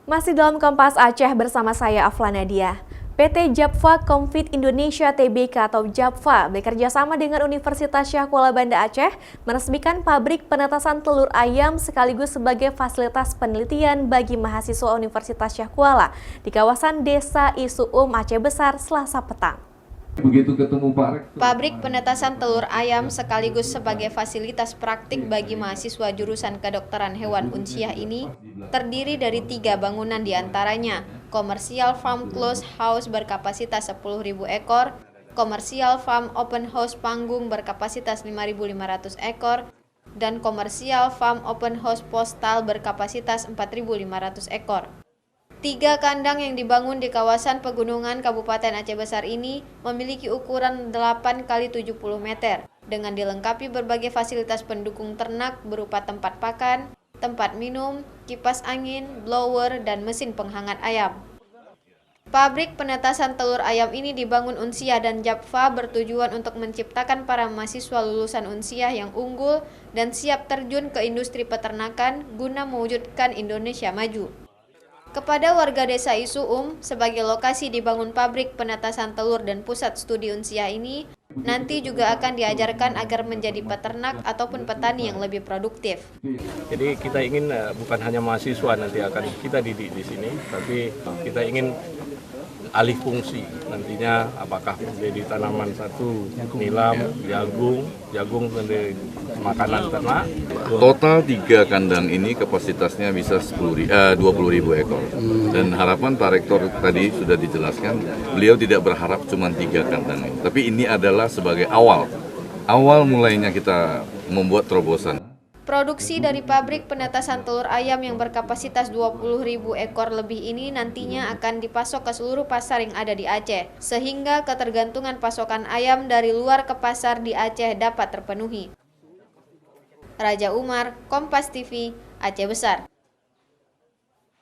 Masih dalam Kompas Aceh bersama saya Afla Nadia. PT Japfa Comfit Indonesia Tbk atau Japfa bekerja sama dengan Universitas Syah Kuala Banda Aceh meresmikan pabrik penetasan telur ayam sekaligus sebagai fasilitas penelitian bagi mahasiswa Universitas Syah Kuala di kawasan Desa Isuum Aceh Besar Selasa petang. Begitu ketemu Pak Rektor. Pabrik penetasan telur ayam sekaligus sebagai fasilitas praktik bagi mahasiswa jurusan kedokteran hewan Unsyah ini terdiri dari 3 bangunan diantaranya, Komersial Farm Closed House berkapasitas 10.000 ekor, Komersial Farm Open House Panggung berkapasitas 5.500 ekor, dan Komersial Farm Open House Postal berkapasitas 4.500 ekor. 3 kandang yang dibangun di kawasan pegunungan Kabupaten Aceh Besar ini memiliki ukuran 8 x 70 meter dengan dilengkapi berbagai fasilitas pendukung ternak berupa tempat pakan, tempat minum, kipas angin, blower, dan mesin penghangat ayam. Pabrik penetasan telur ayam ini dibangun Unsyah dan Japfa bertujuan untuk menciptakan para mahasiswa lulusan Unsyah yang unggul dan siap terjun ke industri peternakan guna mewujudkan Indonesia maju. Kepada warga desa Isuum, sebagai lokasi dibangun pabrik penetasan telur dan pusat studi Unsyah ini, nanti juga akan diajarkan agar menjadi peternak ataupun petani yang lebih produktif. Jadi kita ingin bukan hanya mahasiswa nanti akan kita didik di sini, tapi kita ingin alih fungsi nantinya apakah menjadi tanaman satu, nilam, jagung menjadi makanan ternak. Total 3 kandang ini kapasitasnya bisa 20.000 ekor. Dan harapan Pak Rektor tadi sudah dijelaskan, beliau tidak berharap cuma 3 kandang ini. Tapi ini adalah sebagai awal mulainya kita membuat terobosan. Produksi dari pabrik penetasan telur ayam yang berkapasitas 20.000 ekor lebih ini nantinya akan dipasok ke seluruh pasar yang ada di Aceh, sehingga ketergantungan pasokan ayam dari luar ke pasar di Aceh dapat terpenuhi. Raja Umar, Kompas TV, Aceh Besar.